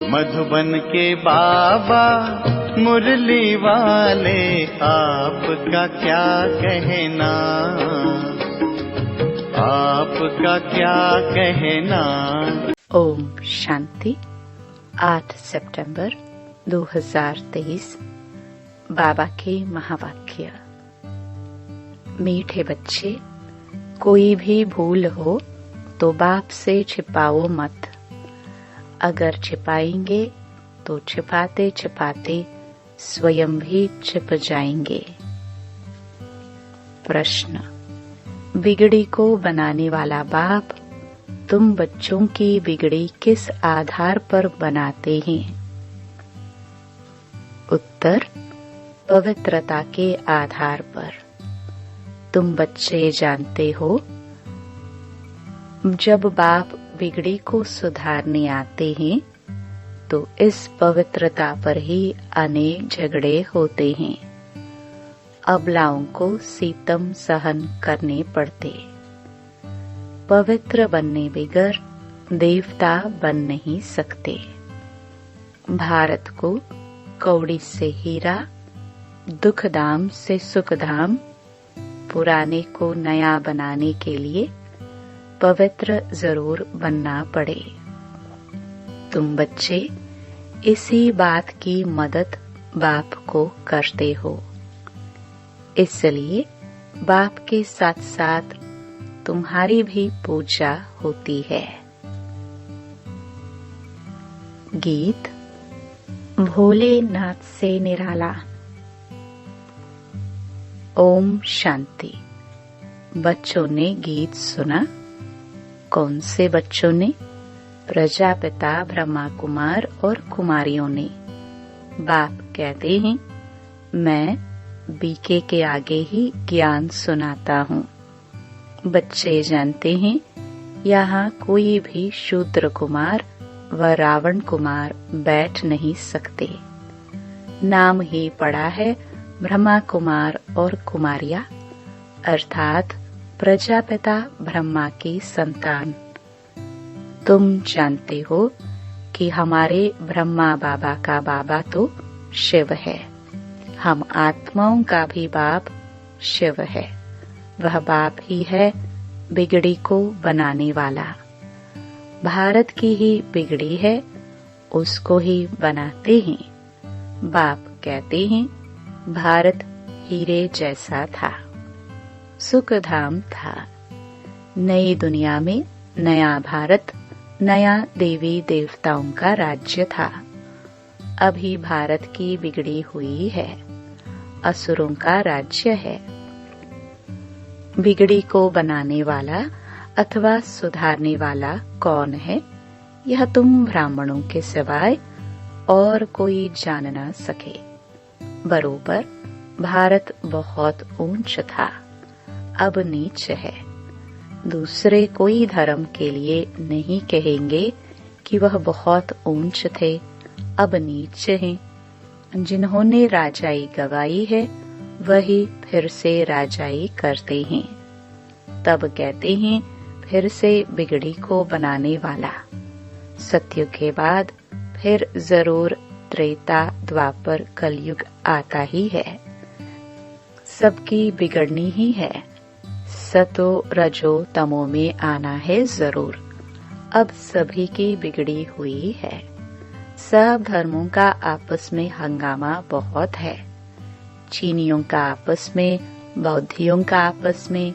मधुबन के बाबा मुरली वाले, आपका क्या कहना, आपका क्या कहना। ओम शांति। 8 सितंबर 2023। बाबा के महावाक्य। मीठे बच्चे, कोई भी भूल हो तो बाप से छिपाओ मत। अगर छिपाएंगे तो छिपाते छिपाते स्वयं भी छिप जाएंगे। प्रश्न। बिगड़ी को बनाने वाला बाप तुम बच्चों की बिगड़ी किस आधार पर बनाते हैं? उत्तर, पवित्रता के आधार पर। तुम बच्चे जानते हो, जब बाप बिगड़ी को सुधारने आते हैं तो इस पवित्रता पर ही अनेक झगड़े होते हैं। अबलाओं को सितम सहन करने पड़ते। पवित्र बनने बगैर देवता बन नहीं सकते। भारत को कौड़ी से हीरा, दुखधाम से सुखधाम, पुराने को नया बनाने के लिए पवित्र जरूर बनना पड़े। तुम बच्चे इसी बात की मदद बाप को करते हो, इसलिए बाप के साथ साथ तुम्हारी भी पूजा होती है। गीत भोलेनाथ से निराला। ओम शांति। बच्चों ने गीत सुना। कौन से बच्चों ने? प्रजापिता ब्रह्मा कुमार और कुमारियों ने। बाप कहते हैं, मैं बीके के आगे ही ज्ञान सुनाता हूँ। बच्चे जानते हैं, यहाँ कोई भी शूद्र कुमार व रावण कुमार बैठ नहीं सकते। नाम ही पड़ा है ब्रह्मा कुमार और कुमारिया, अर्थात प्रजापिता ब्रह्मा की संतान। तुम जानते हो कि हमारे ब्रह्मा बाबा का बाबा तो शिव है। हम आत्माओं का भी बाप शिव है। वह बाप ही है बिगड़ी को बनाने वाला। भारत की ही बिगड़ी है, उसको ही बनाते हैं। बाप कहते हैं, भारत हीरे जैसा था, सुखधाम था। नई दुनिया में नया भारत, नया देवी देवताओं का राज्य था। अभी भारत की बिगड़ी हुई है, असुरों का राज्य है। बिगड़ी को बनाने वाला अथवा सुधारने वाला कौन है, यह तुम ब्राह्मणों के सिवाय और कोई जान ना सके। बरोबर भारत बहुत ऊंच था, अब नीच है। दूसरे कोई धर्म के लिए नहीं कहेंगे कि वह बहुत ऊंच थे, अब नीच हैं। जिन्होंने राजाई गवाई है वही फिर से राजाई करते हैं। तब कहते हैं, फिर से बिगड़ी को बनाने वाला। सत्युग के बाद फिर जरूर त्रेता द्वापर कलयुग आता ही है। सबकी बिगड़नी ही है। सतो रजो तमो में आना है जरूर। अब सभी की बिगड़ी हुई है। सब धर्मों का आपस में हंगामा बहुत है। चीनियों का आपस में, बौद्धियों का आपस में,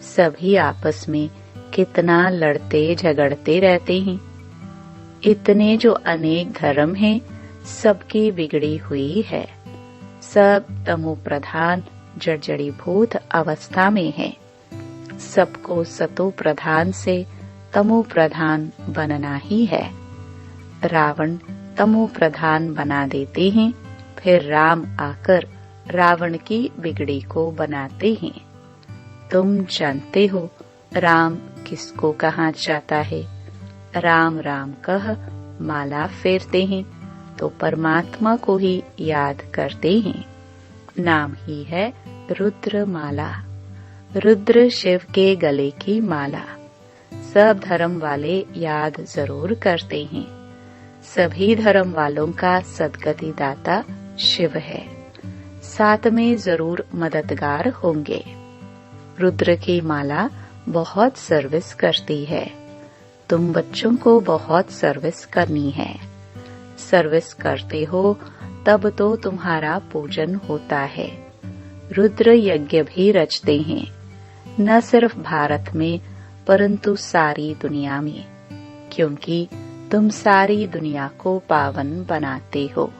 सभी आपस में कितना लड़ते झगड़ते रहते हैं। इतने जो अनेक धर्म हैं, सबकी बिगड़ी हुई है। सब तमो प्रधान जर्जरीभूत अवस्था में है। सबको सतो प्रधान से तमो प्रधान बनना ही है। रावण तमो प्रधान बना देते हैं, फिर राम आकर रावण की बिगड़ी को बनाते हैं। तुम जानते हो राम किसको कहा जाता है? राम राम कह माला फेरते हैं तो परमात्मा को ही याद करते हैं। नाम ही है रुद्र माला। रुद्र शिव के गले की माला। सब धर्म वाले याद जरूर करते हैं। सभी धर्म वालों का सद्गति दाता शिव है, साथ में जरूर मददगार होंगे। रुद्र की माला बहुत सर्विस करती है। तुम बच्चों को बहुत सर्विस करनी है। सर्विस करते हो तब तो तुम्हारा पूजन होता है। रुद्र यज्ञ भी रचते हैं, न सिर्फ भारत में परंतु सारी दुनिया में, क्योंकि तुम सारी दुनिया को पावन बनाते हो।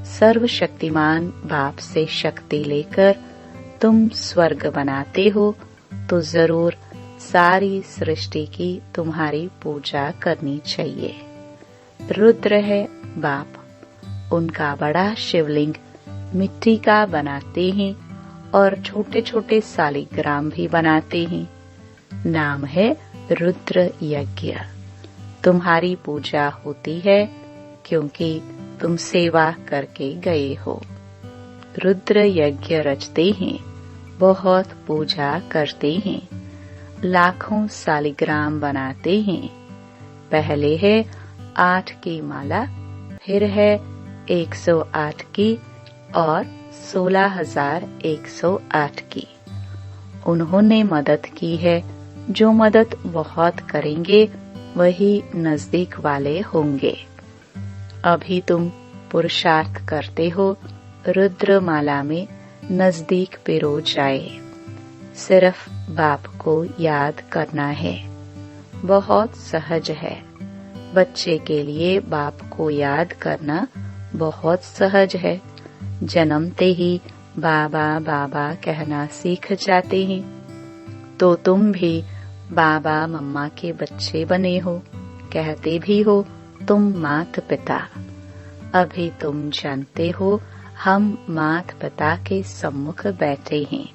सर्वशक्तिमान बाप से शक्ति लेकर तुम स्वर्ग बनाते हो, तो जरूर सारी सृष्टि की तुम्हारी पूजा करनी चाहिए। रुद्र है बाप, उनका बड़ा शिवलिंग मिट्टी का बनाते हैं और छोटे छोटे शालिग्राम भी बनाते हैं। नाम है रुद्र यज्ञ। तुम्हारी पूजा होती है क्योंकि तुम सेवा करके गए हो। रुद्र यज्ञ रचते हैं, बहुत पूजा करते हैं, लाखों शालिग्राम बनाते हैं। पहले है 8 की माला, फिर है 108 की और 16,108 की। उन्होंने मदद की है। जो मदद बहुत करेंगे वही नजदीक वाले होंगे। अभी तुम पुरुषार्थ करते हो रुद्र माला में नजदीक पिरो जाए। सिर्फ बाप को याद करना है। बहुत सहज है। बच्चे के लिए बाप को याद करना बहुत सहज है। जन्मते ही बाबा बाबा कहना सीख जाते हैं। तो तुम भी बाबा मम्मा के बच्चे बने हो, कहते भी हो तुम माता पिता। अभी तुम जानते हो हम माता पिता के सम्मुख बैठे हैं।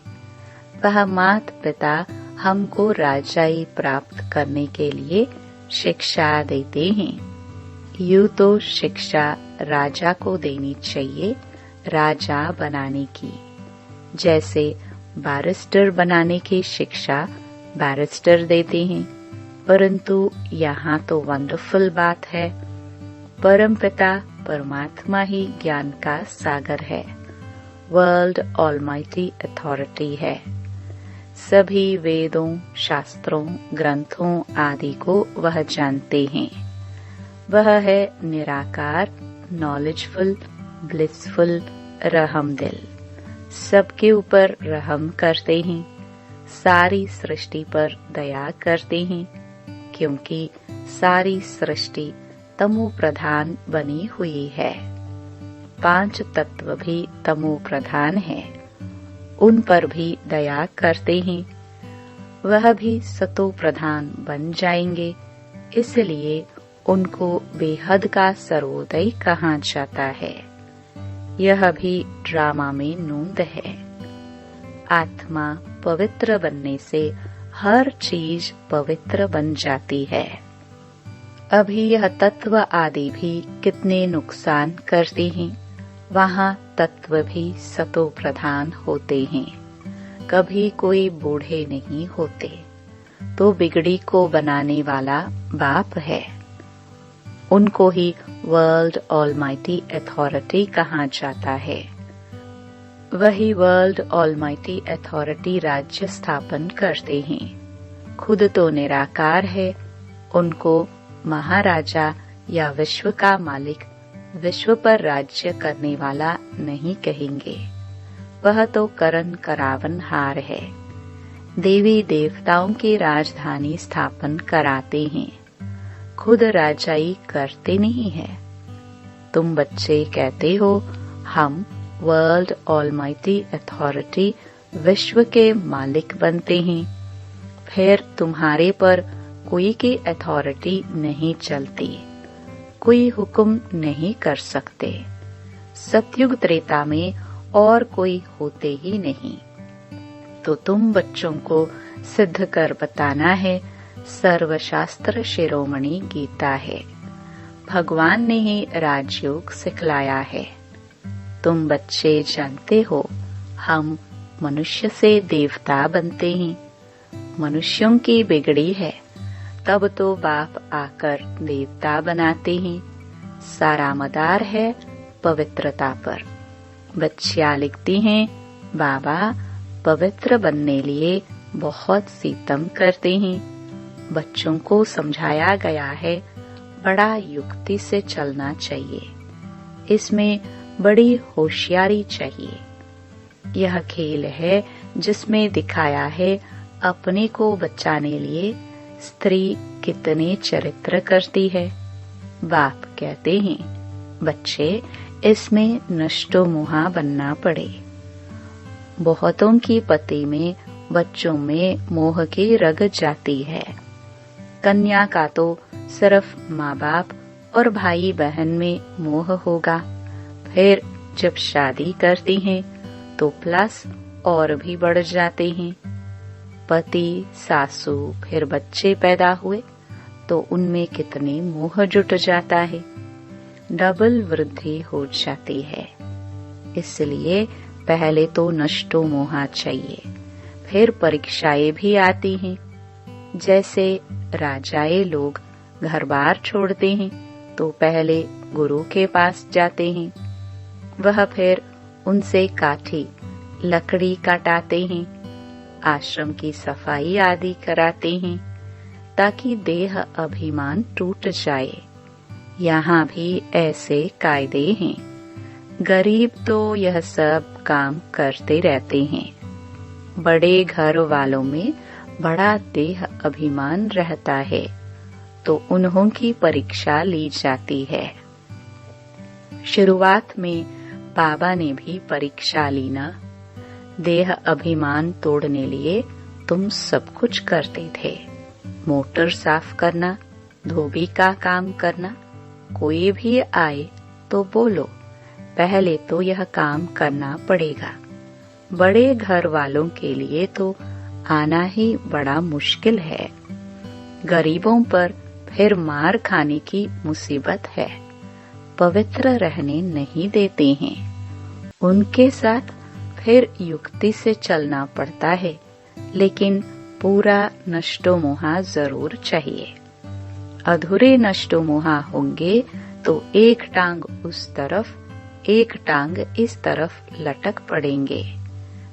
वह माता पिता हमको राजाई प्राप्त करने के लिए शिक्षा देते हैं। यूं तो शिक्षा राजा को देनी चाहिए, राजा बनाने की। जैसे बैरिस्टर बनाने की शिक्षा बैरिस्टर देते हैं, परंतु यहाँ तो वंडरफुल बात है। परमपिता परमात्मा ही ज्ञान का सागर है, वर्ल्ड ऑलमाइटी अथॉरिटी है। सभी वेदों, शास्त्रों, ग्रंथों आदि को वह जानते हैं। वह है निराकार, नॉलेजफुल, ब्लिसफुल, रहमदिल। सबके ऊपर रहम करते हैं, सारी सृष्टि पर दया करते हैं, क्योंकि सारी सृष्टि तमो प्रधान बनी हुई है। 5 तत्व भी तमो प्रधान है, उन पर भी दया करते हैं। वह भी सतो प्रधान बन जाएंगे, इसलिए उनको बेहद का सर्वोदय कहा जाता है। यह भी ड्रामा में नूंद है। आत्मा पवित्र बनने से हर चीज पवित्र बन जाती है। अभी यह तत्व आदि भी कितने नुकसान करते हैं। वहाँ तत्व भी सतो प्रधान होते हैं। कभी कोई बूढ़े नहीं होते। तो बिगड़ी को बनाने वाला बाप है। उनको ही वर्ल्ड ऑलमाइटी अथॉरिटी कहा जाता है। वही वर्ल्ड ऑलमाइटी अथॉरिटी राज्य स्थापन करते हैं। खुद तो निराकार है, उनको महाराजा या विश्व का मालिक, विश्व पर राज्य करने वाला नहीं कहेंगे। वह तो करन करावन हार है। देवी देवताओं की राजधानी स्थापन कराते हैं, खुद राजाई करते नहीं है। तुम बच्चे कहते हो हम वर्ल्ड ऑलमाइटी अथॉरिटी विश्व के मालिक बनते हैं, फिर तुम्हारे पर कोई की अथॉरिटी नहीं चलती, कोई हुक्म नहीं कर सकते। सतयुग त्रेता में और कोई होते ही नहीं। तो तुम बच्चों को सिद्ध कर बताना है। सर्वशास्त्र शिरोमणि गीता है। भगवान ने ही राजयोग सिखलाया है। तुम बच्चे जानते हो हम मनुष्य से देवता बनते हैं। मनुष्यों की बिगड़ी है, तब तो बाप आकर देवता बनाते हैं। सारा मदार है पवित्रता पर। बच्चियां लिखती हैं, बाबा पवित्र बनने लिए बहुत सितम करते हैं। बच्चों को समझाया गया है बड़ा युक्ति से चलना चाहिए, इसमें बड़ी होशियारी चाहिए। यह खेल है जिसमें दिखाया है अपने को बचाने लिए स्त्री कितने चरित्र करती है। बाप कहते हैं, बच्चे इसमें नष्टो मुहा बनना पड़े। बहुतों की पति में बच्चों में मोह की रग जाती है। कन्या का तो सिर्फ माँ बाप और भाई बहन में मोह होगा, फिर जब शादी करती हैं तो प्लस और भी बढ़ जाते हैं। पति, सासू, फिर बच्चे पैदा हुए तो उनमें कितने मोह जुट जाता है, डबल वृद्धि हो जाती है। इसलिए पहले तो नष्टो मोहा चाहिए, फिर परीक्षाएं भी आती हैं। जैसे राजाए लोग घर बार छोड़ते हैं तो पहले गुरु के पास जाते हैं, वह फिर उनसे काठी लकड़ी काटाते हैं, आश्रम की सफाई आदि कराते हैं ताकि देह अभिमान टूट जाए। यहाँ भी ऐसे कायदे हैं। गरीब तो यह सब काम करते रहते हैं। बड़े घर वालों में बड़ा देह अभिमान रहता है तो उन्हों की परीक्षा ली जाती है। शुरुआत में बाबा ने भी परीक्षा ली ना। देह अभिमान तोड़ने लिए तुम सब कुछ करते थे, मोटर साफ करना, धोबी का काम करना। कोई भी आए तो बोलो, पहले तो यह काम करना पड़ेगा। बड़े घर वालों के लिए तो आना ही बड़ा मुश्किल है। गरीबों पर फिर मार खाने की मुसीबत है, पवित्र रहने नहीं देते हैं। उनके साथ फिर युक्ति से चलना पड़ता है, लेकिन पूरा नष्टो मोहा जरूर चाहिए। अधूरे नष्टो मोहा होंगे तो एक टांग उस तरफ, एक टांग इस तरफ लटक पड़ेंगे।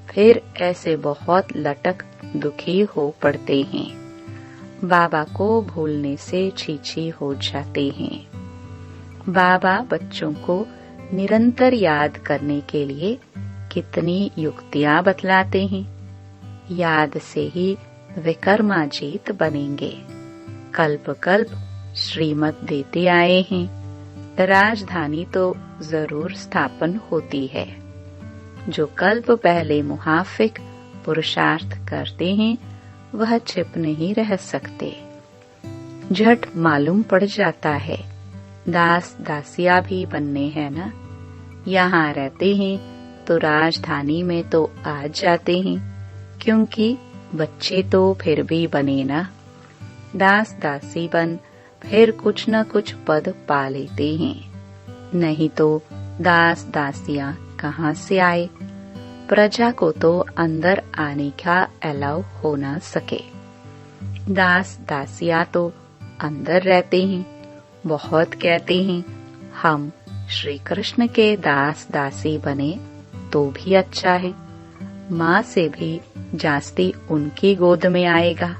फिर ऐसे बहुत लटक दुखी हो पड़ते हैं। बाबा को भूलने से छीछी हो जाते हैं। बाबा बच्चों को निरंतर याद करने के लिए कितनी युक्तियां बतलाते हैं। याद से ही विकर्माजीत बनेंगे। कल्प कल्प श्रीमत देते आए हैं। राजधानी तो जरूर स्थापन होती है। जो कल्प पहले मुहाफिक पुरुषार्थ करते हैं वह छिप नहीं रह सकते, झट मालूम पड़ जाता है। दास दासिया भी बनने हैं ना। यहाँ रहते हैं तो राजधानी में तो आ जाते हैं, क्योंकि बच्चे तो फिर भी बने ना। दास दासी बन फिर कुछ न कुछ पद पा लेते हैं, नहीं तो दास दासियां कहाँ से आए। प्रजा को तो अंदर आने का अलाउ हो ना सके। दास दासियां तो अंदर रहते हैं। बहुत कहते हैं हम श्री कृष्ण के दास दासी बने तो भी अच्छा है, माँ से भी जास्ती उनकी गोद में आएगा।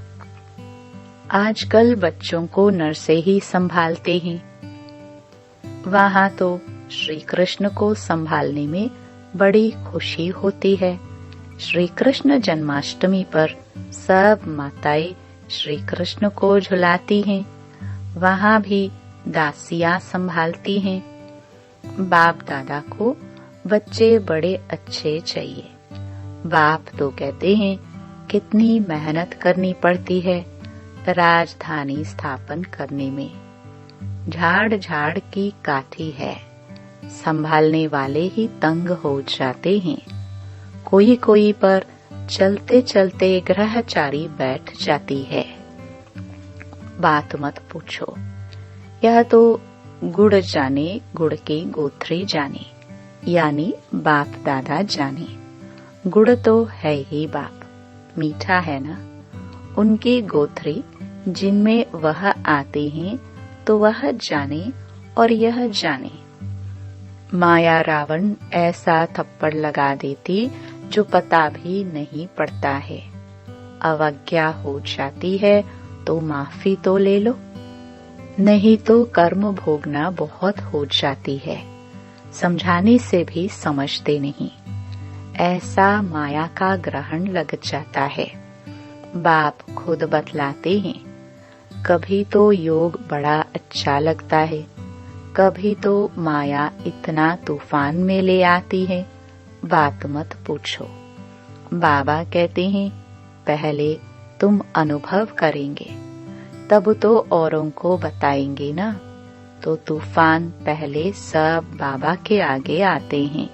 आजकल बच्चों को नर्से ही संभालते हैं। वहाँ तो श्री कृष्ण को संभालने में बड़ी खुशी होती है। श्री कृष्ण जन्माष्टमी पर सब माताएं श्री कृष्ण को झुलाती हैं। वहाँ भी दासियां संभालती हैं। बाप दादा को बच्चे बड़े अच्छे चाहिए। बाप तो कहते हैं कितनी मेहनत करनी पड़ती है राजधानी स्थापन करने में। झाड़ झाड़ की काठी है, संभालने वाले ही तंग हो जाते हैं। कोई कोई पर चलते चलते ग्रहचारी बैठ जाती है। बात मत पूछो, यह तो गुड़ जाने गुड़ की गोथरी जाने, यानी बाप दादा जाने। गुड़ तो है ही बाप, मीठा है ना। उनकी गोथरी जिनमें वह आते हैं तो वह जाने और यह जाने, माया रावण ऐसा थप्पड़ लगा देती जो पता भी नहीं पड़ता है। अवज्ञा हो जाती है तो माफी तो ले लो, नहीं तो कर्म भोगना बहुत हो जाती है। समझाने से भी समझते नहीं, ऐसा माया का ग्रहण लग जाता है। बाप खुद बतलाते हैं, कभी तो योग बड़ा अच्छा लगता है, कभी तो माया इतना तूफान में ले आती है, बात मत पूछो। बाबा कहते हैं, पहले तुम अनुभव करेंगे तब तो औरों को बताएंगे ना। तो तूफान पहले सब बाबा के आगे आते हैं।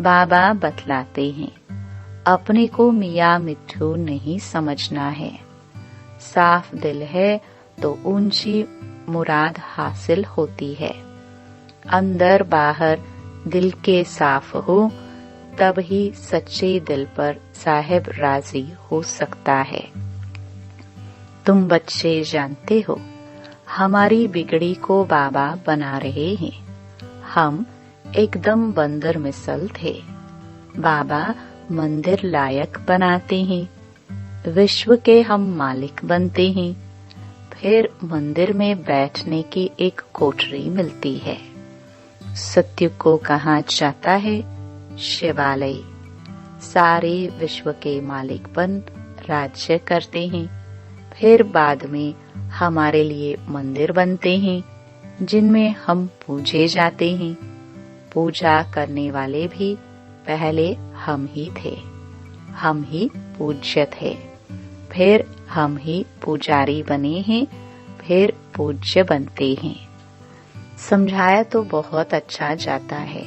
बाबा बतलाते हैं, अपने को मियाँ मिट्ठू नहीं समझना है। साफ दिल है तो ऊंची मुराद हासिल होती है। अंदर बाहर दिल के साफ हो तब ही सच्चे दिल पर साहिब राजी हो सकता है। तुम बच्चे जानते हो, हमारी बिगड़ी को बाबा बना रहे हैं। हम एकदम बंदर मिसल थे, बाबा मंदिर लायक बनाते हैं। विश्व के हम मालिक बनते हैं। फिर मंदिर में बैठने की एक कोठरी मिलती है। सत्य को कहा जाता है शिवालय। सारे विश्व के मालिक बन राज्य करते हैं। फिर बाद में हमारे लिए मंदिर बनते हैं जिनमें हम पूजे जाते हैं। पूजा करने वाले भी पहले हम ही थे, हम ही पूज्य थे। फिर हम ही पुजारी बने हैं, फिर पूज्य बनते हैं। समझाया तो बहुत अच्छा जाता है।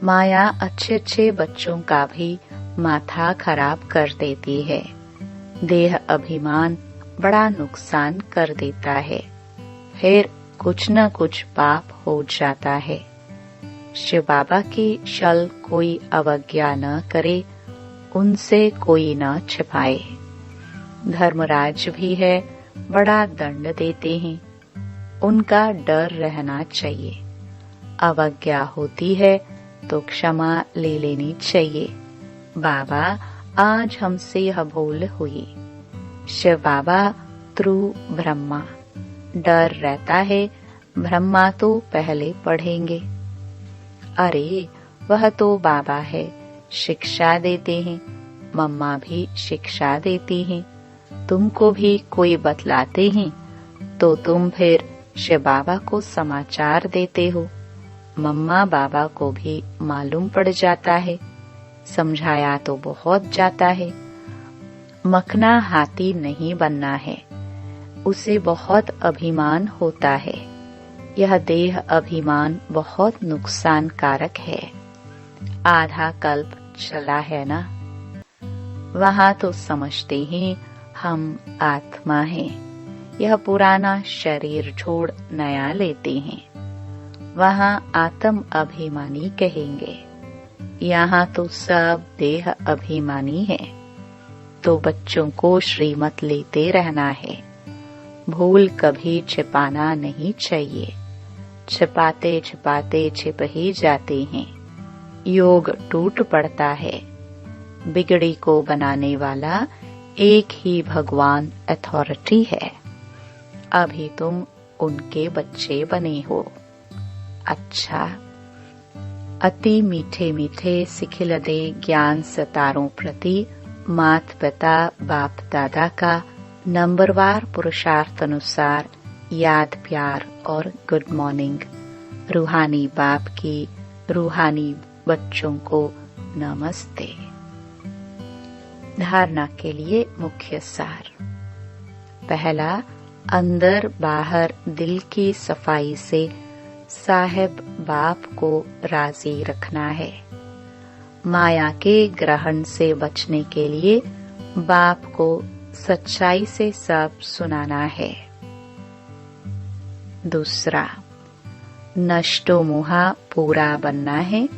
माया अच्छे अच्छे बच्चों का भी माथा खराब कर देती है। देह अभिमान बड़ा नुकसान कर देता है। फिर कुछ न कुछ पाप हो जाता है। शिव बाबा की शल कोई अवज्ञा न करे, उनसे कोई न छिपाए। धर्मराज भी है, बड़ा दंड देते हैं, उनका डर रहना चाहिए। अवज्ञा होती है तो क्षमा ले लेनी चाहिए। बाबा आज हमसे यह भूल हुई। शिव बाबा थ्रू ब्रह्मा, डर रहता है ब्रह्मा तो पहले पढ़ेंगे। अरे वह तो बाबा है, शिक्षा देते हैं, मम्मा भी शिक्षा देती हैं। तुमको भी कोई बतलाते हैं तो तुम फिर शिव बाबा को समाचार देते हो। मम्मा बाबा को भी मालूम पड़ जाता है। समझाया तो बहुत जाता है। मखना हाथी नहीं बनना है, उसे बहुत अभिमान होता है। यह देह अभिमान बहुत नुकसानकारक है। आधा कल्प चला है ना, वहाँ तो समझते हैं हम आत्मा हैं। यह पुराना शरीर छोड़ नया लेते हैं। वहाँ आत्म अभिमानी कहेंगे, यहाँ तो सब देह अभिमानी है। तो बच्चों को श्रीमत लेते रहना है। भूल कभी छिपाना नहीं चाहिए। छिपाते छिपाते छिप ही जाते हैं। योग टूट पड़ता है। बिगड़ी को बनाने वाला एक ही भगवान अथॉरिटी है। अभी तुम उनके बच्चे बने हो। अच्छा, अति मीठे मीठे सिखिलदे ज्ञान सतारों प्रति मात पिता बाप दादा का नंबरवार पुरुषार्थ अनुसार याद प्यार और गुड मॉर्निंग। रूहानी बाप की रूहानी बच्चों को नमस्ते। धारणा के लिए मुख्य सार। पहला, अंदर बाहर दिल की सफाई से साहिब बाप को राजी रखना है। माया के ग्रहण से बचने के लिए बाप को सच्चाई से सब सुनाना है। दूसरा, नष्टो मोहा पूरा बनना है।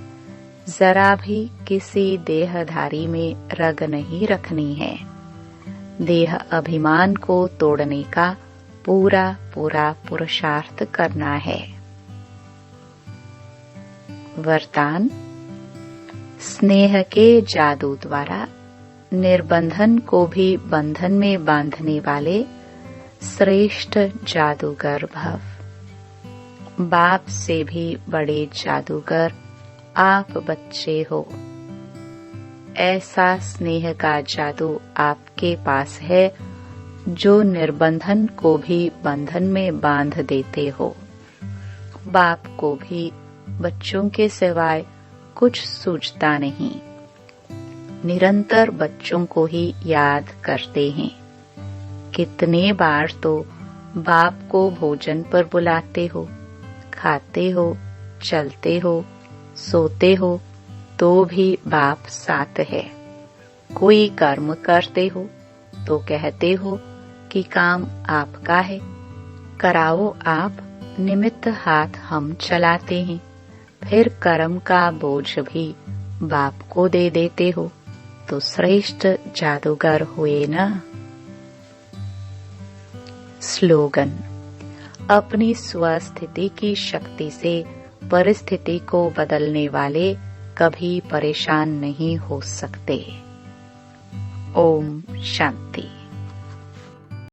जरा भी किसी देहधारी में रग नहीं रखनी है। देह अभिमान को तोड़ने का पूरा पूरा पुरुषार्थ करना है। वरदान। स्नेह के जादू द्वारा निर्बंधन को भी बंधन में बांधने वाले श्रेष्ठ जादूगर भव। बाप से भी बड़े जादूगर आप बच्चे हो। ऐसा स्नेह का जादू आपके पास है जो निर्बंधन को भी बंधन में बांध देते हो। बाप को भी बच्चों के सिवाय कुछ सूझता नहीं। निरंतर बच्चों को ही याद करते हैं। कितने बार तो बाप को भोजन पर बुलाते हो, खाते हो, चलते हो, सोते हो, तो भी बाप साथ है। कोई कर्म करते हो तो कहते हो कि काम आपका है, कराओ आप, निमित्त हाथ हम चलाते हैं। फिर कर्म का बोझ भी बाप को दे देते हो, तो श्रेष्ठ जादूगर हुए ना। स्लोगन। अपनी स्वस्थिति की शक्ति से परिस्थिति को बदलने वाले कभी परेशान नहीं हो सकते। ओम शांति।